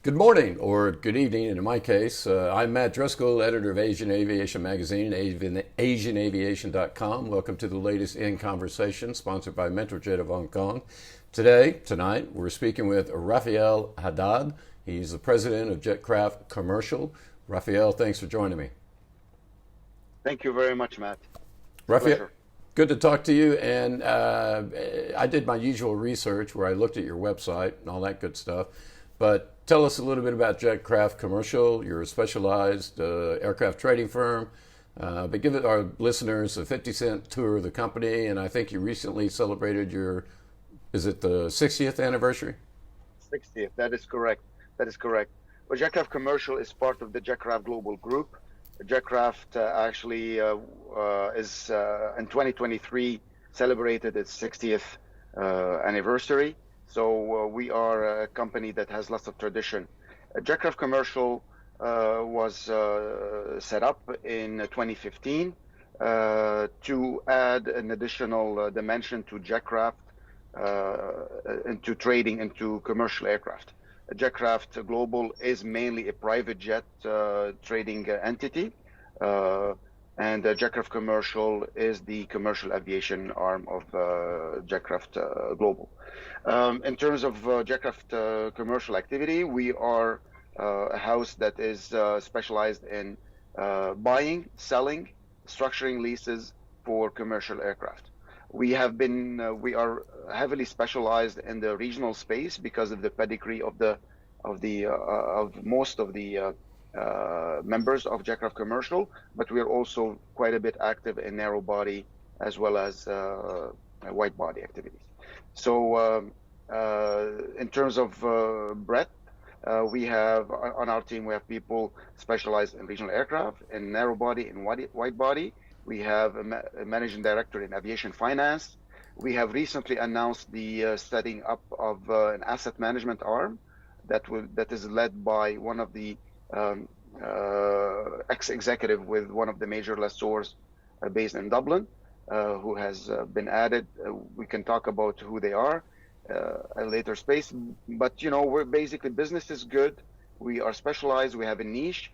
Good morning, or good evening in my case. I'm Matt Driskill, editor of Asian Aviation Magazine, AsianAviation.com. Welcome to the latest in conversation, sponsored by Metrojet of Hong Kong. Tonight, we're speaking with Raphael Haddad. He's the president of Jetcraft Commercial. Raphael, thanks for joining me. Thank you very much, Matt. Raphael, good to talk to you. And I did my usual research where I looked at your website and all that good stuff. But tell us a little bit about Jetcraft Commercial. You're a specialized aircraft trading firm. But give our listeners a 50-cent tour of the company. And I think you recently celebrated is it the 60th anniversary? 60th, that is correct. Well, Jetcraft Commercial is part of the Jetcraft Global Group. Jetcraft actually is in 2023 celebrated its 60th anniversary. So we are a company that has lots of tradition. Jetcraft Commercial was set up in 2015 to add an additional dimension to Jetcraft into trading into commercial aircraft. Jetcraft Global is mainly a private jet trading entity, and Jetcraft Commercial is the commercial aviation arm of Jetcraft Global. In terms of Jetcraft commercial activity, we are a house that is specialized in buying, selling, structuring leases for commercial aircraft. We are heavily specialized in the regional space because of the pedigree of most of the members of Jetcraft Commercial, but we are also quite a bit active in narrow body as well as wide body activities. So in terms of breadth, we have on our team, we have people specialized in regional aircraft, in narrow body, and wide body. We have a managing director in aviation finance. We have recently announced the setting up of an asset management arm that is led by one of the ex-executive with one of the major lessors based in Dublin, who has been added. We can talk about who they are at a later space. But, we're basically, business is good. We are specialized. We have a niche.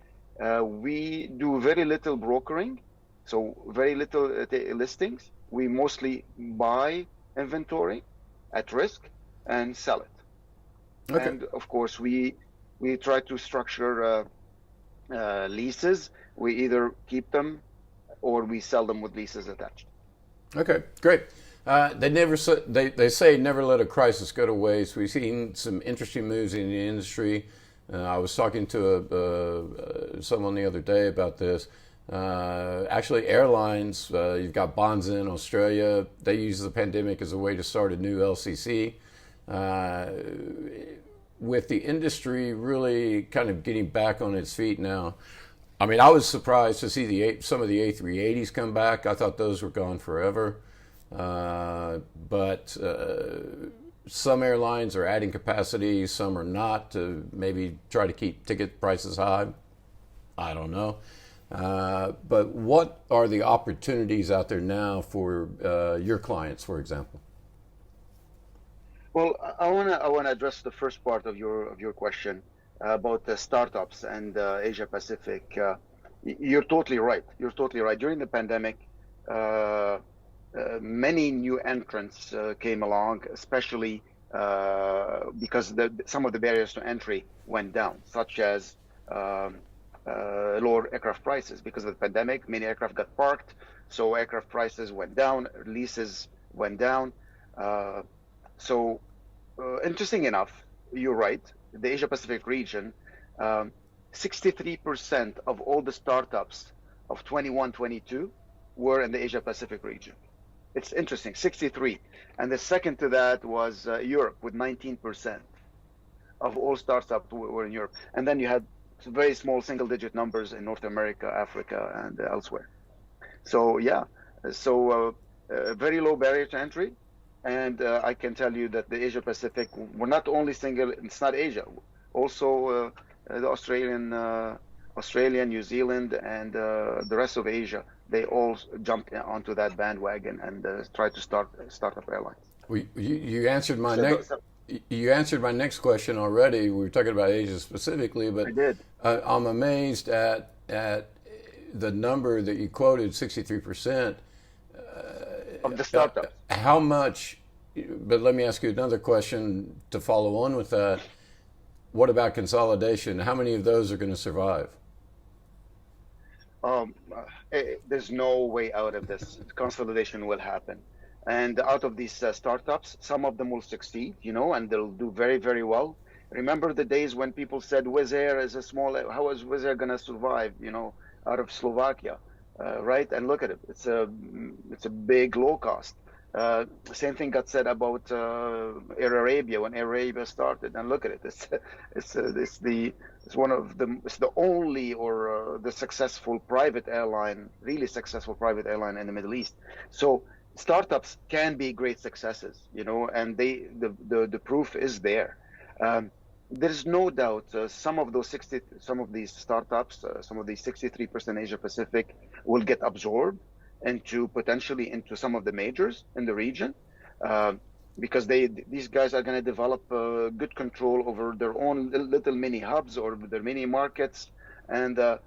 We do very little brokering. So very little listings. We mostly buy inventory at risk and sell it. Okay. And of course, we try to structure leases. We either keep them or we sell them with leases attached. Okay, great. They say never let a crisis go to waste. We've seen some interesting moves in the industry. I was talking to someone the other day about this. Actually, airlines, you've got bonds in Australia. They use the pandemic as a way to start a new LCC. With the industry really kind of getting back on its feet now, I mean, I was surprised to see some of the A380s come back. I thought those were gone forever. But some airlines are adding capacity, some are not, to maybe try to keep ticket prices high. I don't know. But what are the opportunities out there now for your clients, for example? Well, I want to address the first part of your question about the startups and Asia Pacific. You're totally right. During the pandemic, many new entrants came along, especially because some of the barriers to entry went down, such as lower aircraft prices. Because of the pandemic, many aircraft got parked, so aircraft prices went down, leases went down. So interesting enough, you're right, the Asia Pacific region, 63% of all the startups of 21-22 were in the Asia Pacific region. It's interesting, 63. And the second to that was Europe, with 19% of all startups were in Europe. And then you had very small single-digit numbers in North America, Africa, and elsewhere. So very low barrier to entry. And I can tell you that the Asia Pacific, we're not only single, it's not Asia, also the Australia, New Zealand, and the rest of Asia, they all jumped onto that bandwagon and tried to start up airlines. You answered my next. You answered my next question already. We were talking about Asia specifically, but I did. I'm amazed at the number that you quoted, 63%. Of the startups. How much? But let me ask you another question to follow on with that. What about consolidation? How many of those are going to survive? There's no way out of this. Consolidation will happen. And out of these startups, some of them will succeed, and they'll do very, very well. Remember the days when people said Wizz Air is a small, how is Wizz Air going to survive, out of Slovakia, right? And look at it. It's a big low cost. Same thing got said about Air Arabia when Air Arabia started, and look at it. It's the only or the successful private airline, really successful private airline in the Middle East. So startups can be great successes, and the proof is there. There's no doubt some of these startups, some of these 63% Asia Pacific will get absorbed potentially into some of the majors in the region, because these guys are going to develop good control over their own little mini hubs or their mini markets, and a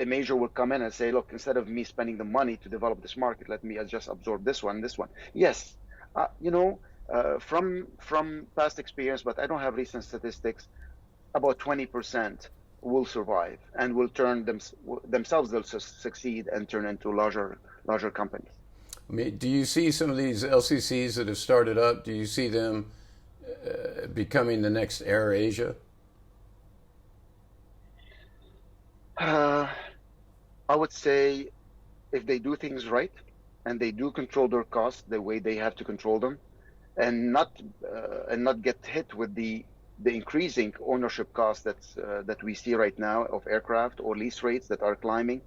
major will come in and say, look, instead of me spending the money to develop this market, let me just absorb this one. Yes, from past experience, but I don't have recent statistics, about 20% will survive and will turn themselves, they'll succeed and turn into larger companies. I mean, do you see some of these LCCs that have started up, do you see them becoming the next Air Asia? I would say if they do things right and they do control their costs the way they have to control them, and not get hit with the increasing ownership costs that we see right now of aircraft or lease rates that are climbing.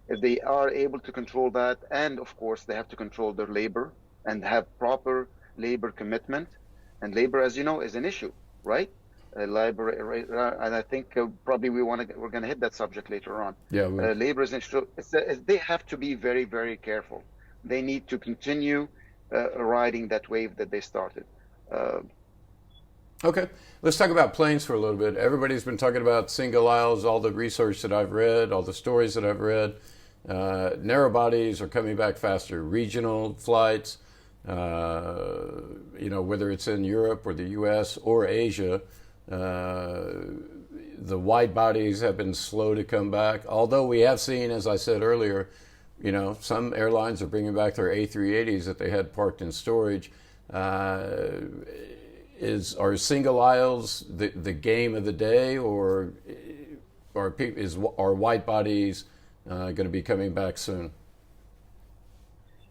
If they are able to control that, and of course they have to control their labor and have proper labor commitment, and labor, as you know, is an issue, right? Labor, and I think probably we're going to hit that subject later on. Yeah, labor is an issue. They have to be very, very careful. They need to continue riding that wave that they started. Okay, let's talk about planes for a little bit. Everybody's been talking about single aisles, all the research that I've read, all the stories that I've read. Narrow bodies are coming back faster. Regional flights, whether it's in Europe or the U.S. or Asia, the wide bodies have been slow to come back. Although we have seen, as I said earlier, some airlines are bringing back their A380s that they had parked in storage. Are single aisles the game of the day, or are wide bodies going to be coming back soon?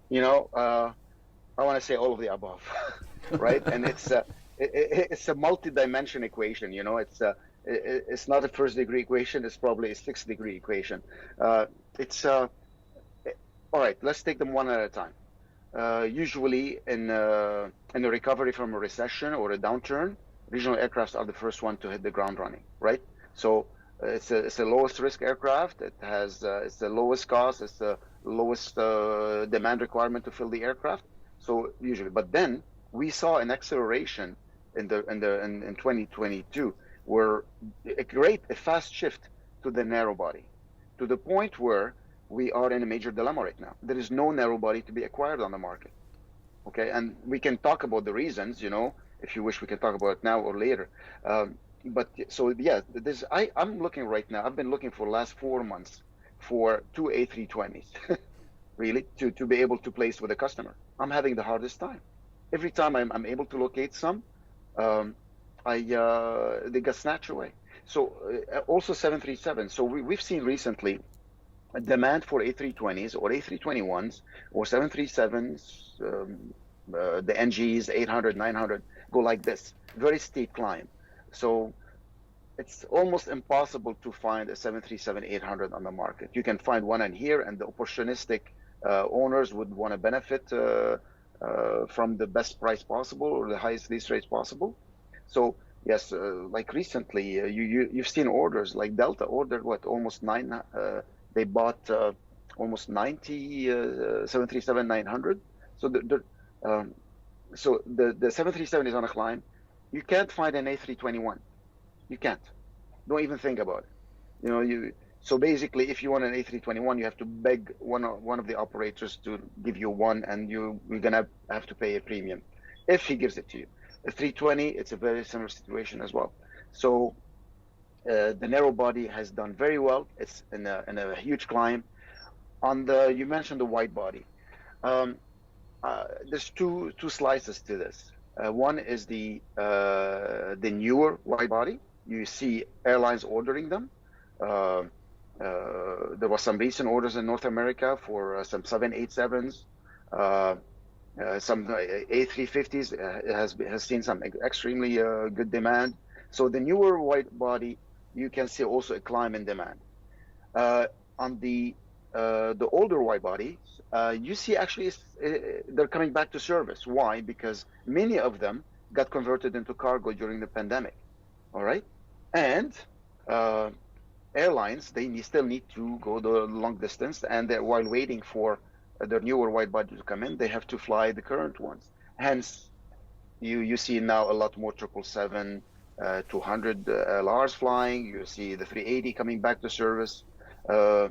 I want to say all of the above, right? And it's a multi-dimension equation. It's not a first-degree equation. It's probably a sixth-degree equation. All right. Let's take them one at a time. Usually in a recovery from a recession or a downturn, regional aircrafts are the first one to hit the ground running, right? So it's the lowest risk aircraft. It's the lowest cost. It's the lowest demand requirement to fill the aircraft. So usually, but then we saw an acceleration in 2022, where a fast shift to the narrow body, to the point where we are in a major dilemma right now. There is no narrow body to be acquired on the market. Okay, and we can talk about the reasons. If you wish, we can talk about it now or later. But so yeah, I'm looking right now. I've been looking for the last 4 months for two A320s, really, to be able to place with a customer. I'm having the hardest time. Every time I'm able to locate some, they get snatched away. So also 737. So we've seen recently a demand for A320s or A321s or 737s, the NGs, 800, 900, go like this, very steep climb. So it's almost impossible to find a 737-800 on the market. You can find one in here, and the opportunistic owners would want to benefit from the best price possible or the highest lease rates possible. So yes, like recently, you've seen orders like Delta ordered almost nine. They bought almost 90 737-900. So the 737 is on a climb. You can't find an A321. You can't. Don't even think about it. So basically, if you want an A321, you have to beg one of the operators to give you one, and you're gonna have to pay a premium if he gives it to you. A 320, it's a very similar situation as well. So the narrow body has done very well. It's in a huge climb. You mentioned the wide body. Um, there's two slices to this. One is the newer wide body. You see airlines ordering them. Uh, there was some recent orders in North America for some 787s, some A350s has seen some extremely good demand. So the newer wide body, you can see also a climb in demand. On the older wide bodies, you see actually they're coming back to service. Why? Because many of them got converted into cargo during the pandemic. All right, and airlines, they still need to go the long distance, and while waiting for their newer wide body to come in, they have to fly the current ones. Hence, you see now a lot more 777, 200 LRs flying. You see the 380 coming back to service. I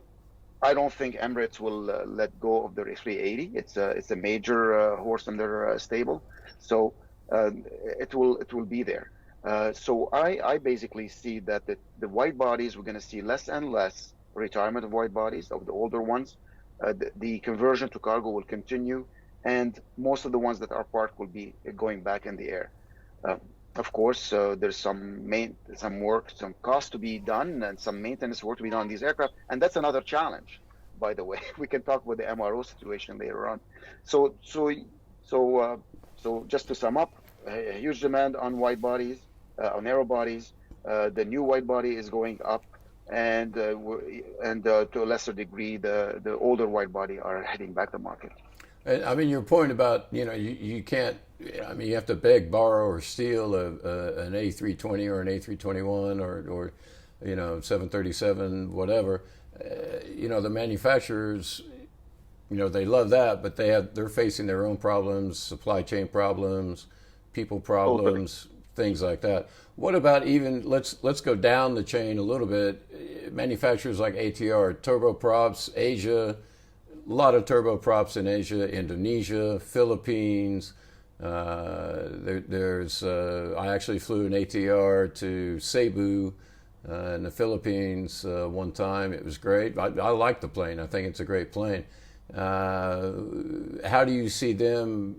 don't think Emirates will let go of their 380. It's a major horse in their stable, so it will be there. So I basically see that the wide bodies, we're going to see less and less retirement of wide bodies, of the older ones. The conversion to cargo will continue, and most of the ones that are parked will be going back in the air. Of course, there's some work, some cost to be done, and some maintenance work to be done on these aircraft, and that's another challenge. By the way, we can talk about the MRO situation later on. So just to sum up, a huge demand on wide bodies, on narrow bodies. The new wide body is going up, and to a lesser degree, the older wide body are heading back to market. And I mean, your point about, you can't, I mean, you have to beg, borrow, or steal an A320 or an A321 or 737, whatever. The manufacturers, they love that, but they're facing their own problems, supply chain problems, people problems, things like that. What about even, let's go down the chain a little bit. Manufacturers like ATR, turboprops, Asia, a lot of turboprops in Asia, Indonesia, Philippines. I actually flew an ATR to Cebu in the Philippines one time. It was great. I like the plane. I think it's a great plane. How do you see them?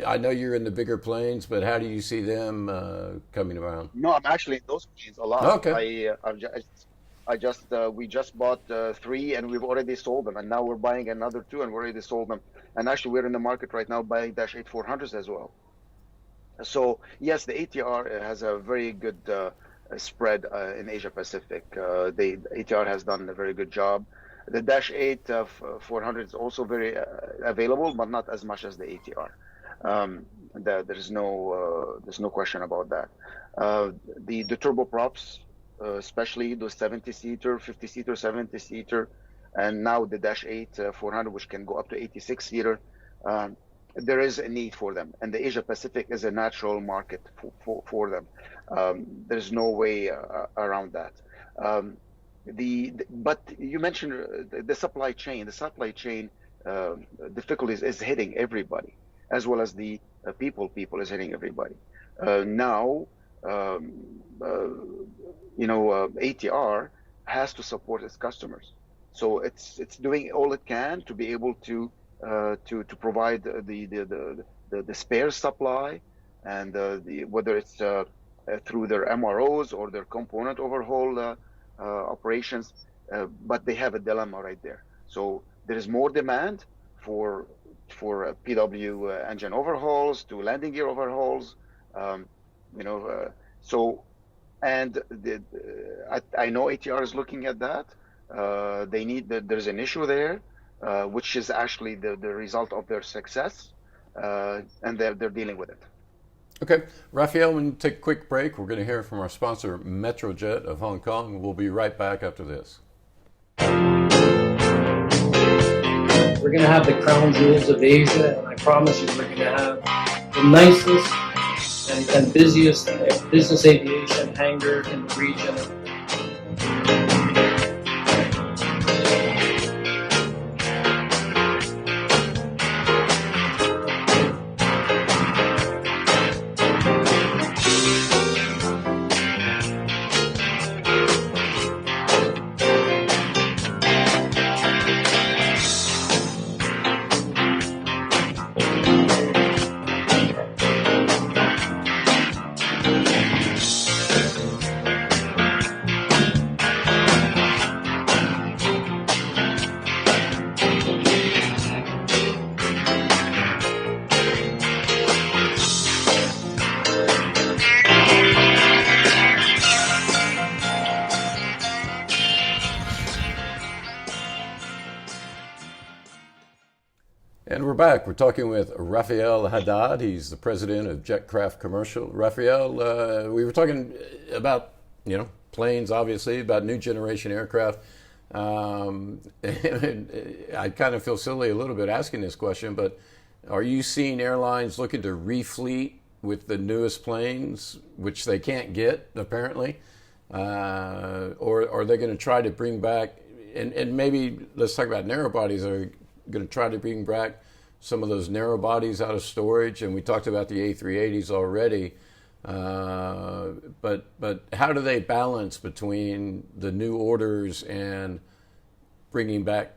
I know you're in the bigger planes, but how do you see them coming around? No, I'm actually in those planes a lot. Okay. We just bought 3, and we've already sold them, and now we're buying another 2, and we already sold them. And actually, we're in the market right now buying -8 400s as well. So yes, the ATR has a very good spread in Asia Pacific. The ATR has done a very good job. The -8 400 is also very available, but not as much as the ATR. There's no question about that. The turboprops, especially those 70-seater, 50-seater, 70-seater, and now the -8 400, which can go up to 86-seater. There is a need for them, and the Asia Pacific is a natural market for them. There's no way around that. But you mentioned the supply chain. The supply chain difficulties is hitting everybody, as well as the people is hitting everybody. Now, ATR has to support its customers, so it's doing all it can to be able to provide the spare supply, and whether it's through their MROs or their component overhaul operations, but they have a dilemma right there. So there is more demand for PW engine overhauls, to landing gear overhauls, and I know ATR is looking at that. There's an issue there, which is actually the result of their success, and they're dealing with it. Okay, Raphael, we're going to take a quick break. We're going to hear from our sponsor, Metrojet of Hong Kong. We'll be right back after this. We're going to have the crown jewels of Asia, and I promise you we're going to have the nicest and busiest business aviation hangar in the region. And we're back. We're talking with Raphael Haddad. He's the president of Jetcraft Commercial. Raphael, we were talking about, planes, obviously, about new generation aircraft. And I kind of feel silly a little bit asking this question, but are you seeing airlines looking to refleet with the newest planes, which they can't get, apparently? Or are they going to try to bring back, and maybe let's talk about narrow bodies, are going to try to bring back some of those narrow bodies out of storage, and we talked about the A380s already. But how do they balance between the new orders and bringing back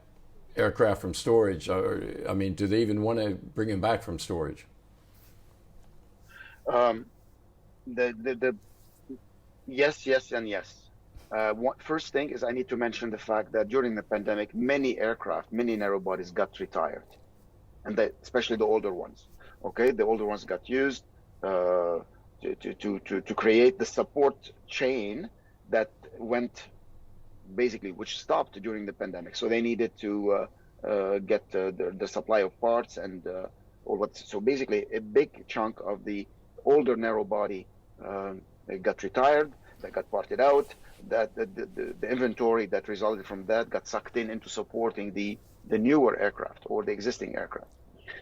aircraft from storage? Do they even want to bring them back from storage? Yes, and yes. First thing is I need to mention the fact that during the pandemic, many narrow bodies got retired, and especially the older ones. Okay, the older ones got used to create the support chain that which stopped during the pandemic. So they needed to get the supply of parts and so basically a big chunk of the older narrow body got retired, that got parted out. That the inventory that resulted from that got sucked into supporting the newer aircraft or the existing aircraft.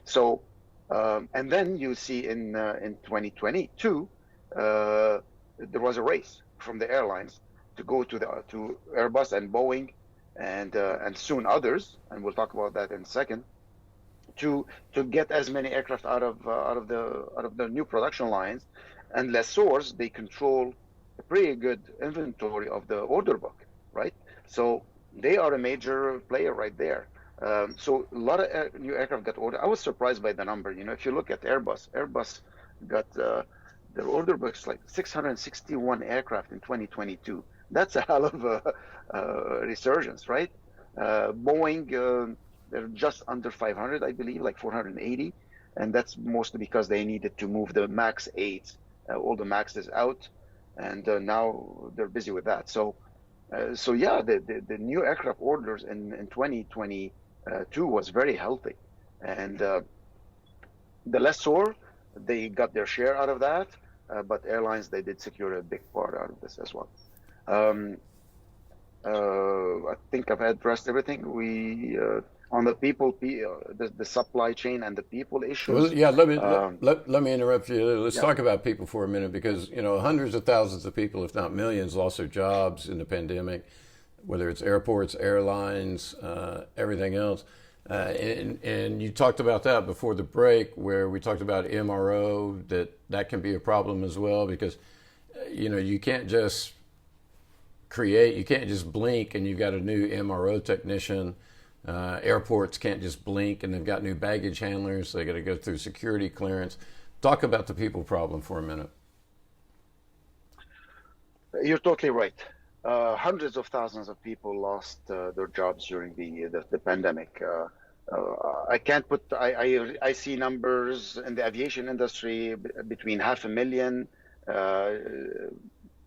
So and then you see in 2022 there was a race from the airlines to go to Airbus and Boeing and soon others, and we'll talk about that in a second, to get as many aircraft out of the new production lines. And lessors, they control a pretty good inventory of the order book, right? So they are a major player right there. So a lot of new aircraft got ordered. I was surprised by the number. If you look at Airbus got their order books like 661 aircraft in 2022. That's a hell of a resurgence, right? Boeing, they're just under 500, I believe, like 480, and that's mostly because they needed to move the MAX 8s, all the MAXs out. And now they're busy with that. So yeah, the new aircraft orders in 2022 was very healthy, and the lessor, they got their share out of that, but airlines, they did secure a big part out of this as well. I think I've addressed everything. We on the people, the supply chain and the people issues. Well, yeah, let me interrupt you. Let's talk about people for a minute, because hundreds of thousands of people, if not millions, lost their jobs in the pandemic, whether it's airports, airlines, everything else. And you talked about that before the break, where we talked about MRO, that can be a problem as well, because you can't just blink and you've got a new MRO technician. Airports can't just blink and they've got new baggage handlers. They got to go through security clearance. Talk about the people problem for a minute. You're totally right. Hundreds of thousands of people lost their jobs during the pandemic. I see numbers in the aviation industry between 500,000.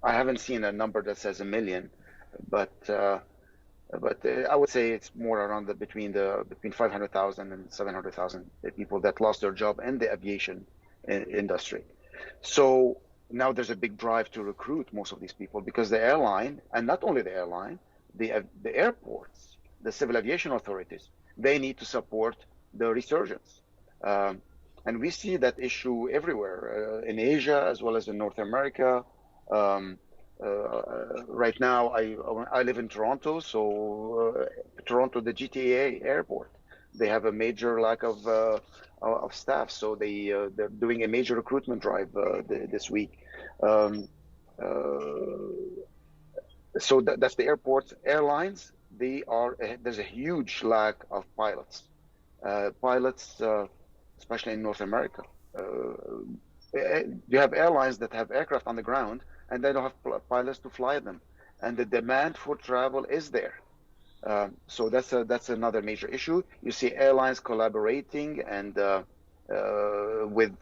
I haven't seen a number that says 1 million, but I would say it's more around between 500,000 and 700,000 people that lost their job in the aviation industry. So now there's a big drive to recruit most of these people, because the airline, and not only the airline, the airports, the civil aviation authorities, they need to support the resurgence. And we see that issue everywhere, in Asia as well as in North America. Um, right now, I live in Toronto, so Toronto, the GTA airport, they have a major lack of staff, so they're doing a major recruitment drive this week. Um, uh, so that's the airports. Airlines, there's a huge lack of pilots. Pilots, especially in North America. You have airlines that have aircraft on the ground and they don't have pilots to fly them, and the demand for travel is there. So that's another major issue. You see airlines collaborating and with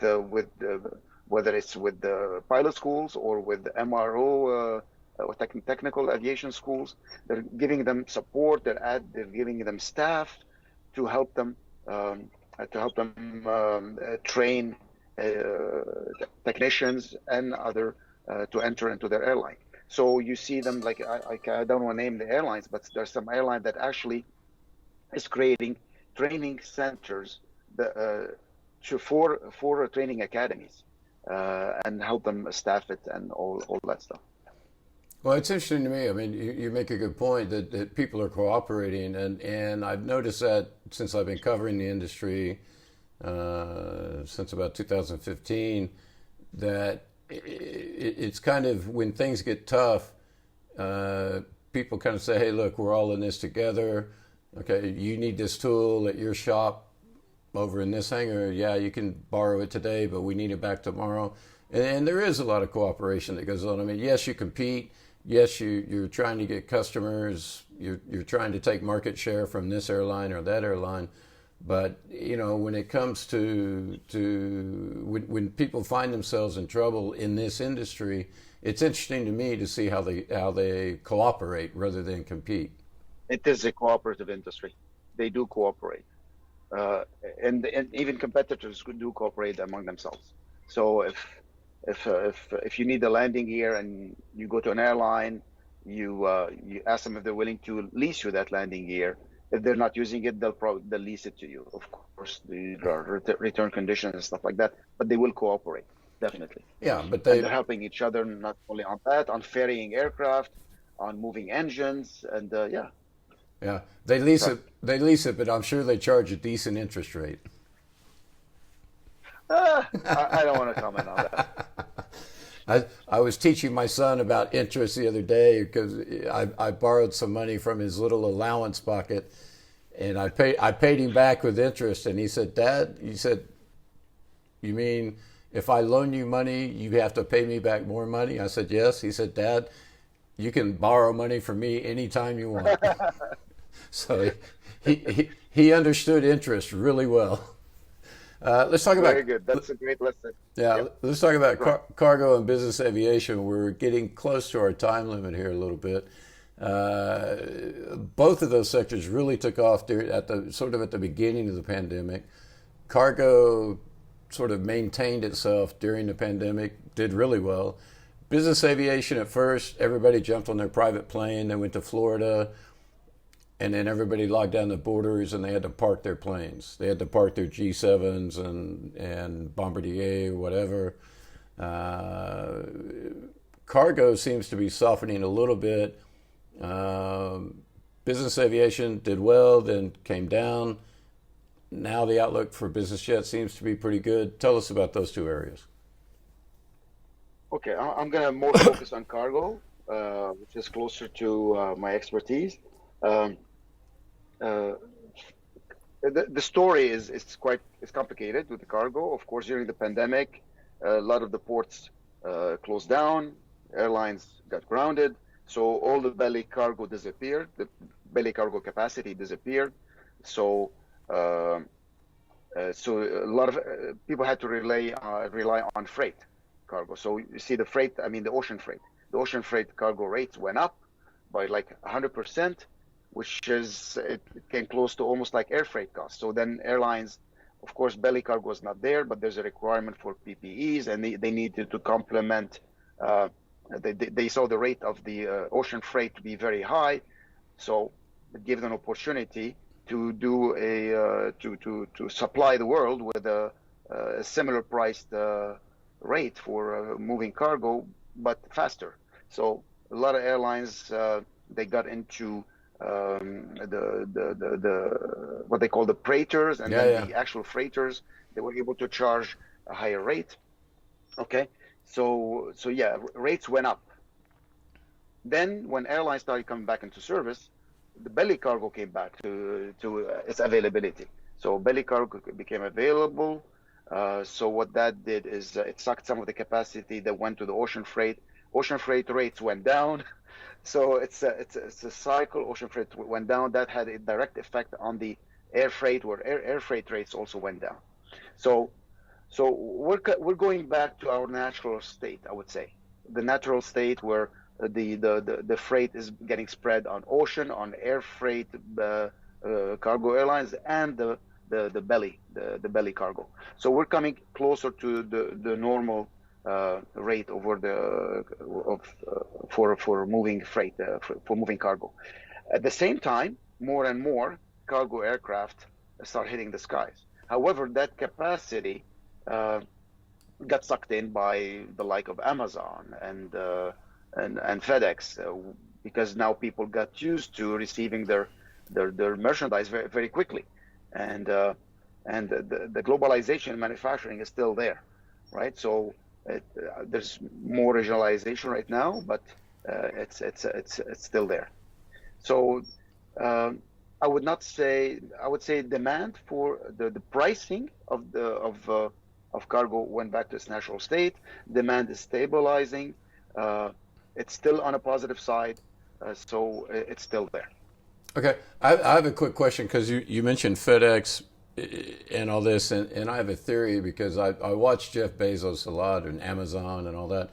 whether it's with the pilot schools or with the MRO or technical aviation schools, they're giving them support. They're giving them staff to help them train technicians and other to enter into their airline. So you see them like I don't want to name the airlines, but there's some airline that actually is creating training centers for training academies and help them staff it and all that stuff. Well, it's interesting to me. I mean, you make a good point that people are cooperating, and I've noticed that since I've been covering the industry since about 2015, that it's kind of when things get tough, people kind of say, hey, look, we're all in this together. Okay, you need this tool at your shop over in this hangar. Yeah, you can borrow it today, but we need it back tomorrow. And there is a lot of cooperation that goes on. I mean, yes, you compete. Yes, you're trying to get customers. You're trying to take market share from this airline or that airline. But when it comes to when people find themselves in trouble in this industry, it's interesting to me to see how they cooperate rather than compete. It is a cooperative industry. They do cooperate, and even competitors do cooperate among themselves. So if you need a landing gear and you go to an airline, you ask them if they're willing to lease you that landing gear. If they're not using it, they'll lease it to you. Of course, the return conditions and stuff like that, but they will cooperate, definitely. Yeah, but they're helping each other not only on that, on ferrying aircraft, on moving engines, and yeah. Yeah, they lease it, but I'm sure they charge a decent interest rate. I don't want to comment on that. I was teaching my son about interest the other day because I borrowed some money from his little allowance pocket, and I paid him back with interest. And he said, "Dad," he said, "you mean if I loan you money, you have to pay me back more money?" I said, "Yes." He said, "Dad, you can borrow money from me anytime you want." So he understood interest really well. Let's talk about. Very good. That's a great lesson. Yeah, Yep. let's talk about cargo and business aviation. We're getting close to our time limit here a little bit. Both of those sectors really took off at the beginning of the pandemic. Cargo sort of maintained itself during the pandemic, did really well. Business aviation at first, everybody jumped on their private plane. They went to Florida. And then everybody locked down the borders, and they had to park their planes. They had to park their G7s and Bombardier, whatever. Cargo seems to be softening a little bit. Business aviation did well, then came down. Now the outlook for business jet seems to be pretty good. Tell us about those two areas. Okay, I'm going to more focus on cargo, which is closer to my expertise. The story is complicated with the cargo. Of course, during the pandemic, a lot of the ports closed down, airlines got grounded, so all the belly cargo disappeared. The belly cargo capacity disappeared. So a lot of people had to rely on freight cargo. So you see the ocean freight. The ocean freight cargo rates went up by like 100%. Which it came close to almost like air freight costs. So then airlines, of course, belly cargo is not there, but there's a requirement for PPEs, and they needed to complement. They saw the rate of the ocean freight to be very high, so it gave them an opportunity to do to supply the world with a similar priced rate for moving cargo, but faster. So a lot of airlines they got into the what they call the freighters, and then the actual freighters. They were able to charge a higher rate. Okay, so yeah, rates went up. Then when airlines started coming back into service, the belly cargo came back to its availability. So belly cargo became available. So what that did is it sucked some of the capacity that went to the ocean freight. Ocean freight rates went down. So it's a cycle. Ocean freight went down. That had a direct effect on the air freight, where air freight rates also went down. So we're going back to our natural state, I would say, the natural state where the freight is getting spread on ocean, on air freight, cargo airlines, and the belly cargo. So we're coming closer to the normal rate over for moving freight, for moving cargo. At the same time, more and more cargo aircraft start hitting the skies. However, that capacity got sucked in by the like of Amazon and FedEx, because now people got used to receiving their merchandise very, very quickly, and the globalization in manufacturing is still there, right? So there's more regionalization right now, but it's still there. So I would say demand for the pricing of cargo went back to its natural state. Demand is stabilizing. It's still on a positive side, so it's still there. Okay, I have a quick question, because you mentioned FedEx and all this, and I have a theory, because I watch Jeff Bezos a lot, and Amazon and all that.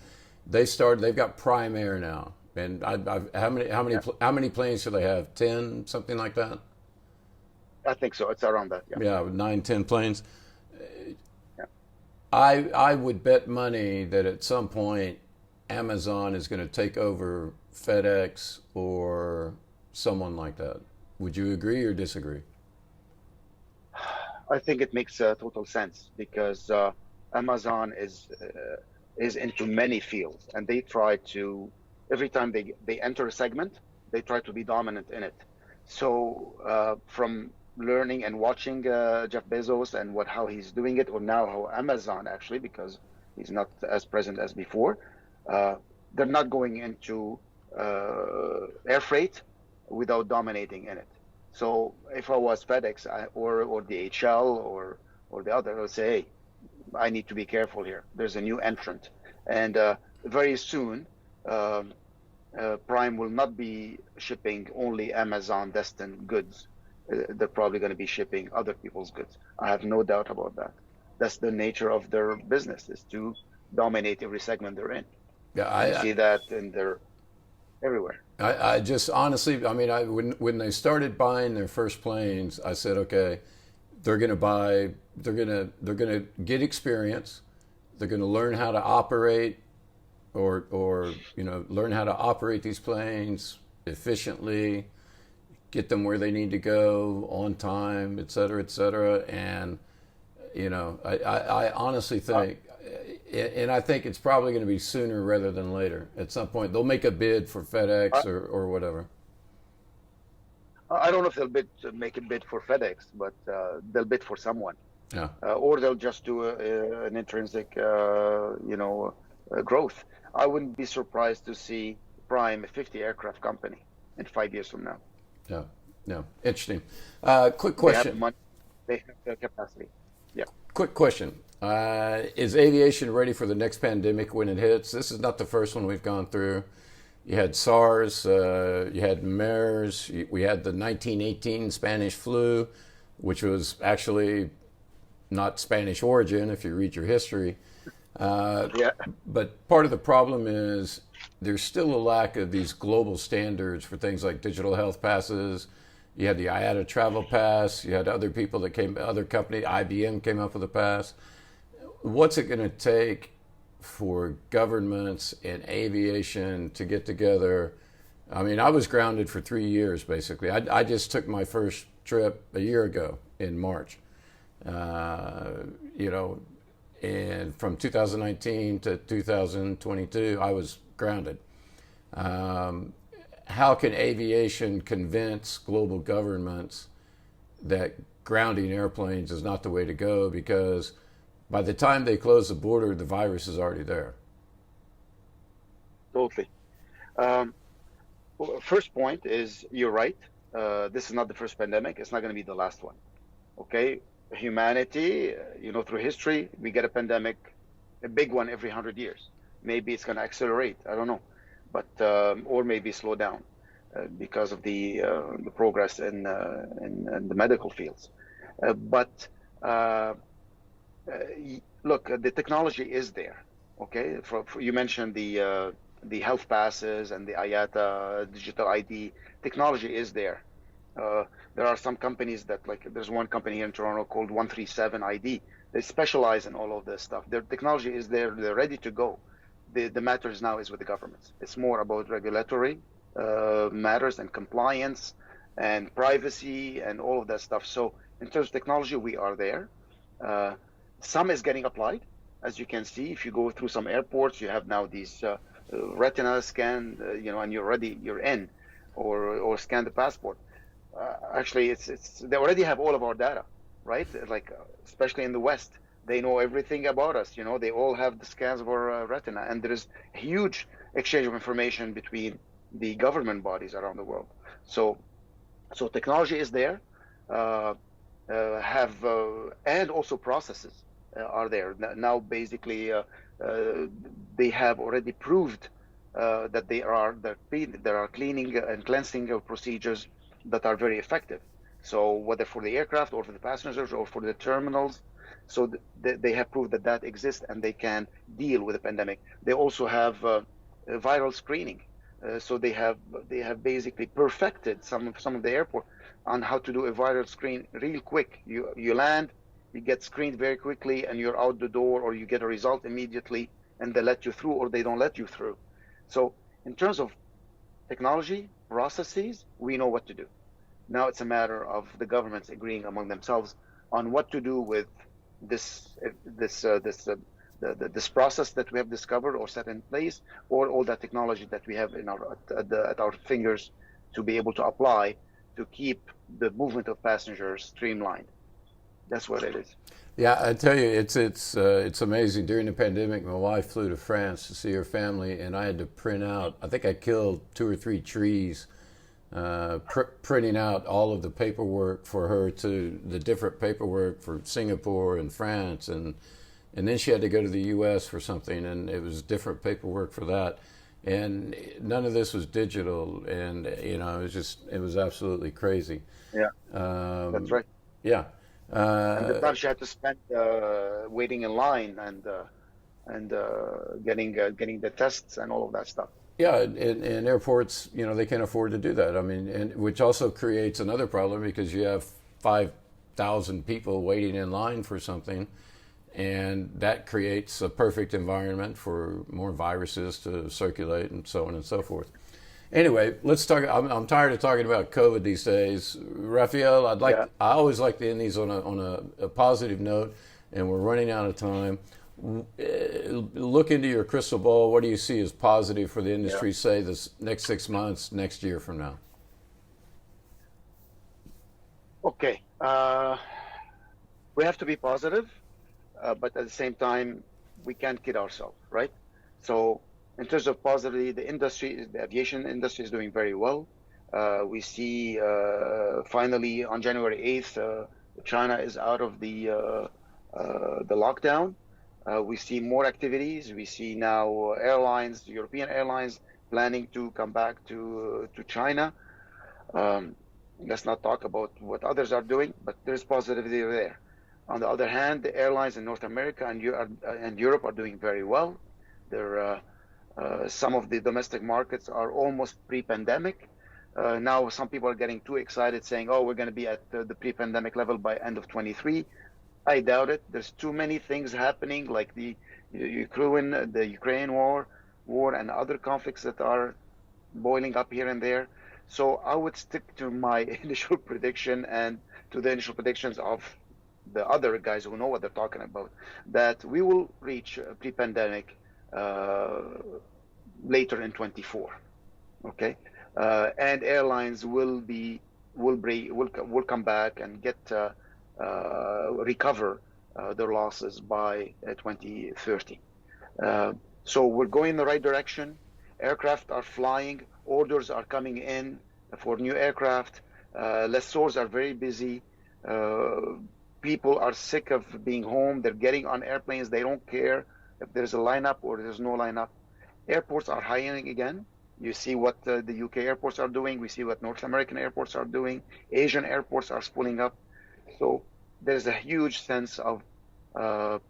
They've got Prime Air now, and how many planes do they have? 10, something like that? I think so. It's around that. Yeah, 9, 10 planes. Yeah. I would bet money that at some point Amazon is going to take over FedEx or someone like that. Would you agree or disagree? I think it makes total sense, because Amazon is into many fields, and they try to, every time they enter a segment, they try to be dominant in it. So from learning and watching Jeff Bezos and how he's doing it, or now how Amazon actually, because he's not as present as before, they're not going into air freight without dominating in it. So if I was FedEx or DHL or the other, I would say, hey, I need to be careful here. There's a new entrant, and very soon Prime will not be shipping only Amazon destined goods. They're probably going to be shipping other people's goods. I have no doubt about that. That's the nature of their business, is to dominate every segment they're in. Yeah, I see that in their everywhere. I just honestly, I mean, when they started buying their first planes, I said, okay, they're going to get experience, they're going to learn how to operate, or learn how to operate these planes efficiently, get them where they need to go on time, et cetera, and I honestly think. And I think it's probably going to be sooner rather than later. At some point, they'll make a bid for FedEx or whatever. I don't know if they'll make a bid for FedEx, but they'll bid for someone. Yeah. Or they'll just do an intrinsic, growth. I wouldn't be surprised to see Prime a 50 aircraft company in 5 years from now. Yeah. Interesting. Quick question. They have money. They have the capacity. Yeah. Quick question. Is aviation ready for the next pandemic when it hits? This is not the first one we've gone through. You had SARS, you had MERS, we had the 1918 Spanish flu, which was actually not Spanish origin if you read your history. But part of the problem is there's still a lack of these global standards for things like digital health passes. You had the IATA travel pass. You had other people that other company, IBM came up with a pass. What's it going to take for governments and aviation to get together? I mean, I was grounded for 3 years, basically. I just took my first trip a year ago in March. You know, and from 2019 to 2022, I was grounded. How can aviation convince global governments that grounding airplanes is not the way to go? Because by the time they close the border, the virus is already there. Totally. First point is you're right. This is not the first pandemic. It's not going to be the last one. Okay, humanity, through history, we get a pandemic, a big one every 100 years. Maybe it's going to accelerate. I don't know, but or maybe slow down because of the progress in the medical fields. But look, the technology is there. Okay, you mentioned the health passes and the IATA digital ID technology is there. There are some companies that, like, there's one company here in Toronto called 137 ID. They specialize in all of this stuff. Their technology is there. They're ready to go. The matters now is with the governments. It's more about regulatory matters and compliance and privacy and all of that stuff. So in terms of technology, we are there. Some is getting applied. As you can see, if you go through some airports, you have now these retina scan, and you're in, or scan the passport. Actually, they already have all of our data, right? Like, especially in the West, they know everything about us. They all have the scans of our retina, and there is a huge exchange of information between the government bodies around the world. So technology is there, and also processes are there now. Basically, they have already proved that there are cleaning and cleansing procedures that are very effective. So whether for the aircraft or for the passengers or for the terminals, so they have proved that exists and they can deal with the pandemic. They also have viral screening. So they have basically perfected some of the airport on how to do a viral screen real quick. You land, you get screened very quickly, and you're out the door, or you get a result immediately, and they let you through or they don't let you through. So in terms of technology, processes, we know what to do. Now it's a matter of the governments agreeing among themselves on what to do with this process that we have discovered or set in place, or all that technology that we have at our fingers to be able to apply to keep the movement of passengers streamlined. That's what it is. Yeah, I tell you, it's amazing. During the pandemic, my wife flew to France to see her family, and I had to print out. I think I killed 2 or 3 trees, printing out all of the paperwork for her, to the different paperwork for Singapore and France, and then she had to go to the U.S. for something, and it was different paperwork for that. And none of this was digital, and it was absolutely crazy. Yeah, that's right. Yeah. And the time she had to spend waiting in line and getting the tests and all of that stuff. Yeah, and airports, they can't afford to do that. I mean, and which also creates another problem, because you have 5,000 people waiting in line for something, and that creates a perfect environment for more viruses to circulate and so on and so forth. Anyway, let's talk. I'm tired of talking about COVID these days, Raphael. I always like to end these on a positive note, and we're running out of time. Look into your crystal ball. What do you see as positive for the industry, say, this next 6 months, next year from now? Okay, we have to be positive, but at the same time, we can't kid ourselves, right? So, in terms of positivity, the aviation industry is doing very well. We see finally on January 8th, China is out of the lockdown. We see more activities. We see now airlines, European airlines, planning to come back to China. Let's not talk about what others are doing, but there's positivity there. On the other hand, the airlines in North America and Europe are doing very well. Some of the domestic markets are almost pre-pandemic. Now some people are getting too excited, saying, "Oh, we're going to be at the pre-pandemic level by end of 23." I doubt it. There's too many things happening, like the Ukraine war, and other conflicts that are boiling up here and there. So I would stick to my initial prediction and to the initial predictions of the other guys who know what they're talking about, that we will reach pre-pandemic later in 24. Okay, and airlines will come back and get recover their losses by 2030. So we're going in the right direction. Aircraft are flying. Orders are coming in for new aircraft. Lessors are very busy. People are sick of being home. They're getting on airplanes. They don't care if there's a lineup or there's no lineup. Airports are hiring again. You see what the UK airports are doing. We see what North American airports are doing. Asian airports are spooling up. So there's a huge sense of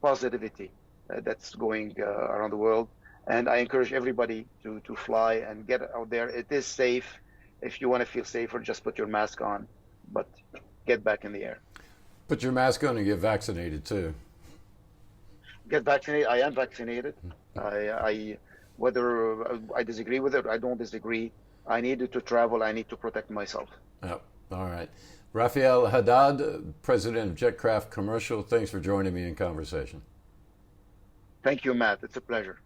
positivity that's going around the world. And I encourage everybody to fly and get out there. It is safe. If you want to feel safer, just put your mask on, but get back in the air. Put your mask on and get vaccinated too. Get vaccinated. I am vaccinated. Whether I disagree with it, I don't disagree. I needed to travel. I need to protect myself. Oh, all right. Raphael Haddad, president of Jetcraft Commercial, thanks for joining me in conversation. Thank you, Matt. It's a pleasure.